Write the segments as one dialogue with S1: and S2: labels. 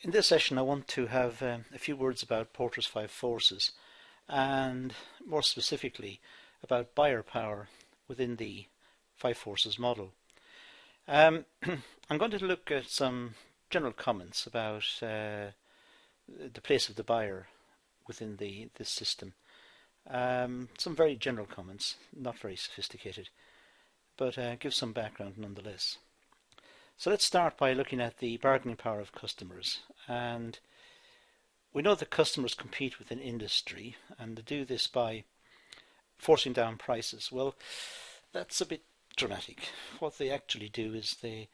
S1: In this session I want to have a few words about Porter's five forces and more specifically about buyer power within the five forces model. I'm going to look at some general comments about the place of the buyer within this system. Some very general comments, not very sophisticated, but give some background nonetheless. So let's start by looking at the bargaining power of customers. And we know that customers compete within industry and they do this by forcing down prices. Well, that's a bit dramatic. What they actually do is they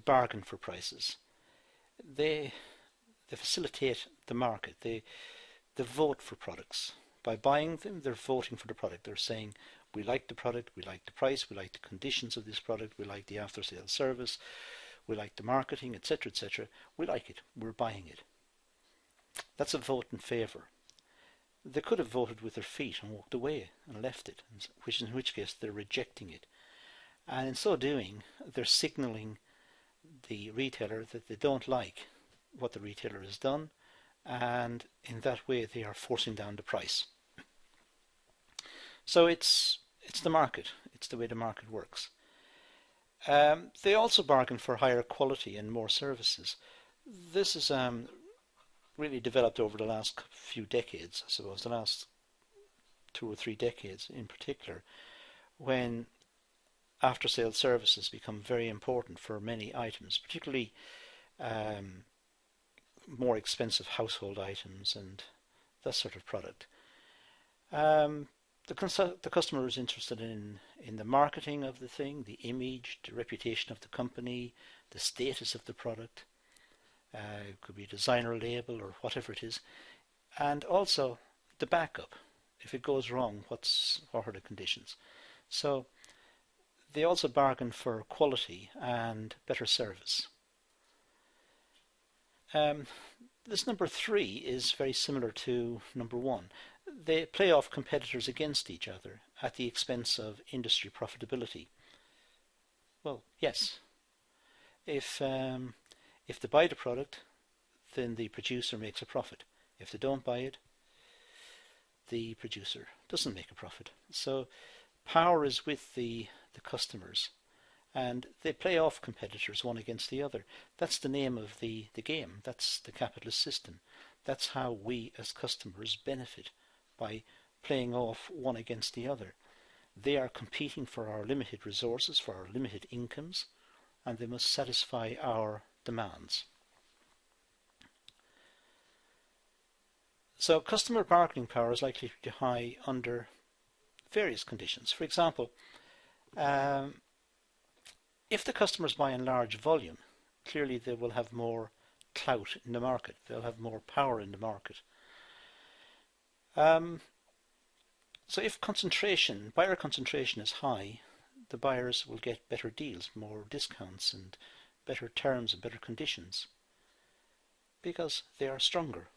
S1: bargain for prices. They facilitate the market. They vote for products. By buying them, they're voting for the product. They're saying, we like the product, we like the price, we like the conditions of this product, we like the after-sales service, we like the marketing, etc., etc. We like it. We're buying it. That's a vote in favour. They could have voted with their feet and walked away and left it, in which case they're rejecting it. And in so doing, they're signalling the retailer that they don't like what the retailer has done, and in that way they are forcing down the price. So it's the market. It's the way the market works. They also bargain for higher quality and more services. This is really developed over the last few decades, I suppose, the last 2 or 3 decades in particular, when after-sales services become very important for many items, particularly more expensive household items and that sort of product. The customer is interested in the marketing of the thing, the image, the reputation of the company, the status of the product. It could be a designer label or whatever it is. And also the backup. If it goes wrong, what are the conditions? So they also bargain for quality and better service. This number 3 is very similar to number 1. They play off competitors against each other at the expense of industry profitability. Well, yes. If they buy the product, then the producer makes a profit. If they don't buy it, the producer doesn't make a profit. So power is with the customers, and they play off competitors one against the other. That's the name of the game. That's the capitalist system. That's how we as customers benefit, by playing off one against the other. They are competing for our limited resources, for our limited incomes, and they must satisfy our demands. So customer bargaining power is likely to be high under various conditions. For example, if the customers buy in large volume, clearly they will have more clout in the market. They'll have more power in the market. So if buyer concentration is high, the buyers will get better deals, more discounts and better terms and better conditions, because they are stronger.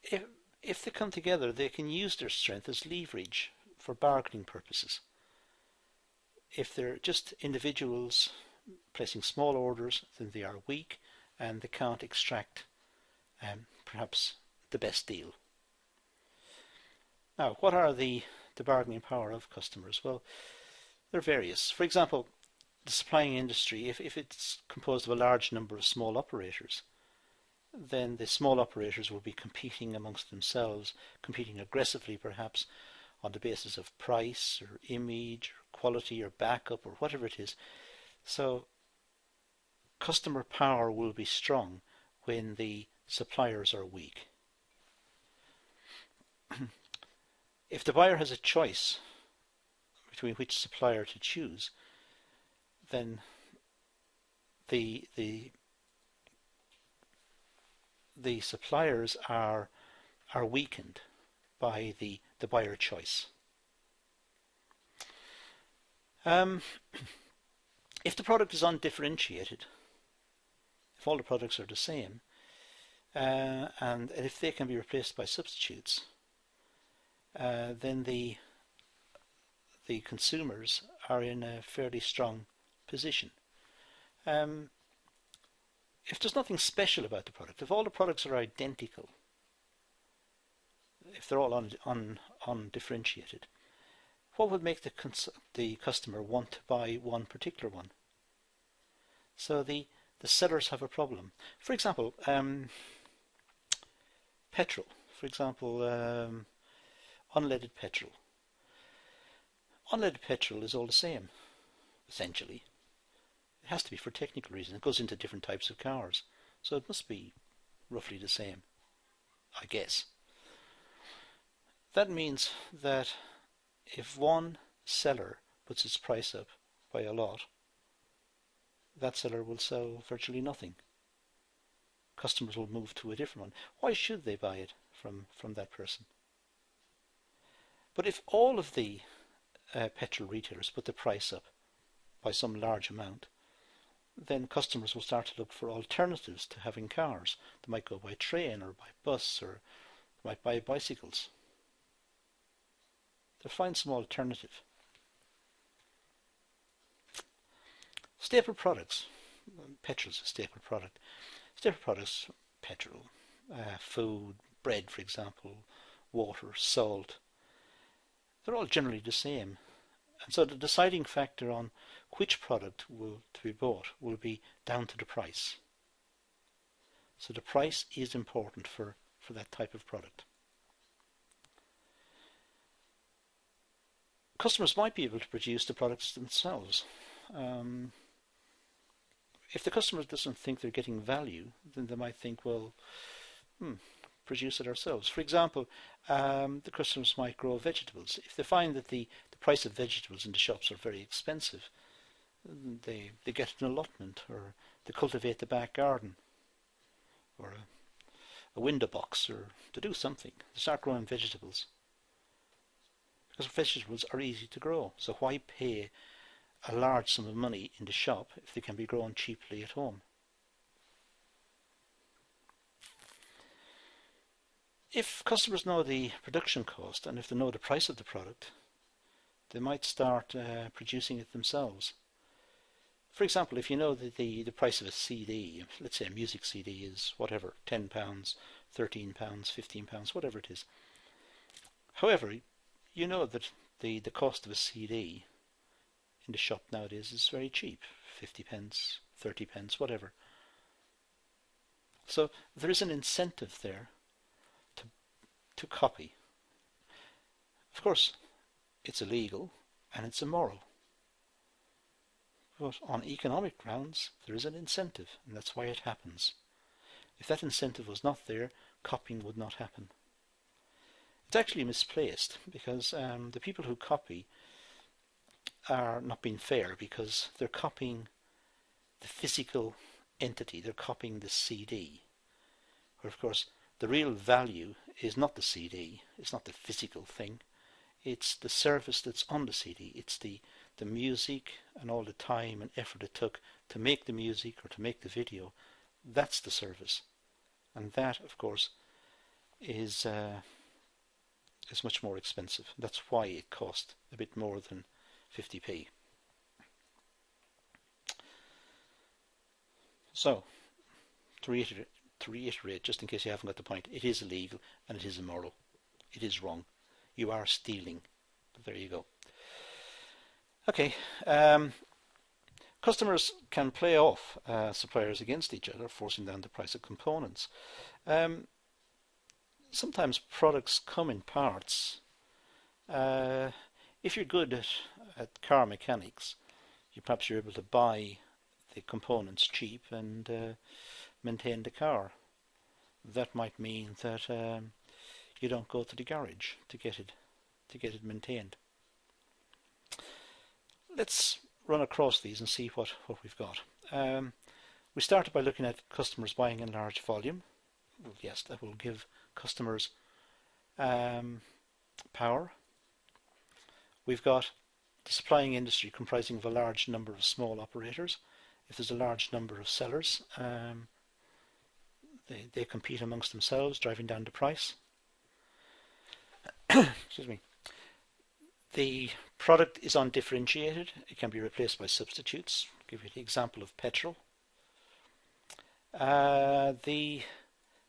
S1: If they come together, they can use their strength as leverage for bargaining purposes. If they're just individuals placing small orders, then they are weak and they can't extract perhaps the best deal. Now, what are the bargaining power of customers? Well, they're various. For example, the supplying industry, if it's composed of a large number of small operators, then the small operators will be competing amongst themselves, competing aggressively perhaps on the basis of price or image or quality or backup or whatever it is. So customer power will be strong when the suppliers are weak. If the buyer has a choice between which supplier to choose, then the suppliers are weakened by the buyer choice. If the product is undifferentiated, if all the products are the same, and if they can be replaced by substitutes, then the consumers are in a fairly strong position. If there's nothing special about the product, if all the products are identical, if they're all undifferentiated, what would make the customer want to buy one particular one? So the sellers have a problem. For example, petrol. For example, unleaded petrol. Unleaded petrol is all the same, essentially. It has to be for technical reasons. It goes into different types of cars. So it must be roughly the same, I guess. That means that if one seller puts its price up by a lot, that seller will sell virtually nothing. Customers will move to a different one. Why should they buy it from that person? But if all of the petrol retailers put the price up by some large amount, then customers will start to look for alternatives to having cars. They might go by train or by bus, or they might buy bicycles. They'll find some alternative. Staple products. Petrol's a staple product. Staple products, petrol, food, bread, for example, water, salt. They're all generally the same. And so the deciding factor on which product to be bought will be down to the price. So the price is important for that type of product. Customers might be able to produce the products themselves. If the customer doesn't think they're getting value, then they might think, well, produce it ourselves. For example, the customers might grow vegetables. If they find that the price of vegetables in the shops are very expensive, they get an allotment, or they cultivate the back garden, or a window box, or to do something. They start growing vegetables. Because vegetables are easy to grow, so why pay a large sum of money in the shop if they can be grown cheaply at home? If customers know the production cost, and if they know the price of the product, they might start producing it themselves. For example, if you know that the price of a CD, let's say a music CD, is whatever, £10, £13, £15, whatever it is. However, you know that the cost of a CD in the shop nowadays is very cheap, 50p, 30p, whatever. So there is an incentive there to copy. Of course, it's illegal and it's immoral. But on economic grounds, there is an incentive, and that's why it happens. If that incentive was not there, copying would not happen. It's actually misplaced, because the people who copy are not being fair, because they're copying the physical entity, they're copying the CD, where of course the real value is not the CD, it's not the physical thing, it's the service that's on the CD, it's the music and all the time and effort it took to make the music or to make the video. That's the service, and that of course is much more expensive. That's why it cost a bit more than 50p. So, to reiterate, just in case you haven't got the point, it is illegal and it is immoral. It is wrong. You are stealing. But there you go. Okay. Customers can play off suppliers against each other, forcing down the price of components. Sometimes products come in parts. If you're good at car mechanics, perhaps you're able to buy the components cheap and maintain the car. That might mean that you don't go to the garage to get it maintained. Let's run across these and see what we've got. We started by looking at customers buying in large volume. Well, yes, that will give customers power. We've got the supplying industry comprising of a large number of small operators. If there's a large number of sellers, they compete amongst themselves, driving down the price. Excuse me. The product is undifferentiated. It can be replaced by substitutes. give you the example of petrol. The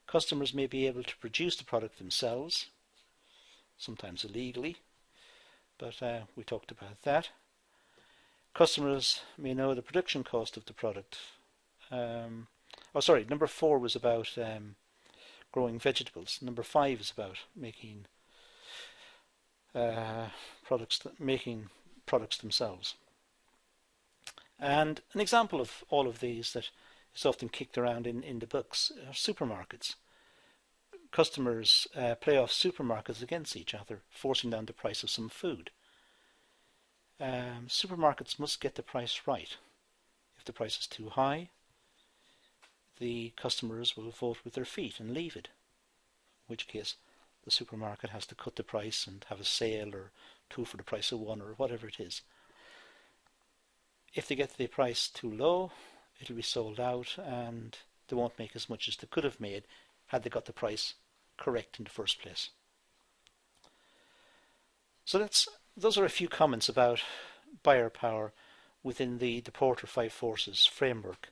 S1: customers may be able to produce the product themselves, sometimes illegally, but we talked about that. Customers may know the production cost of the product. Number 4 was about growing vegetables. Number 5 is about making products themselves. And an example of all of these that is often kicked around in the books are supermarkets. Customers play off supermarkets against each other, forcing down the price of some food. Supermarkets must get the price right. If the price is too high, the customers will vote with their feet and leave it, in which case the supermarket has to cut the price and have a sale or 2 for the price of 1 or whatever it is. If they get the price too low, it'll be sold out and they won't make as much as they could have made had they got the price correct in the first place. So those are a few comments about buyer power within the Porter 5 Forces framework.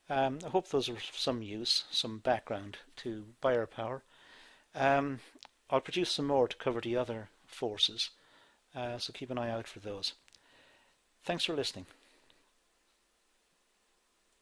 S1: I hope those are of some use, some background to buyer power. I'll produce some more to cover the other forces, so keep an eye out for those. Thanks for listening.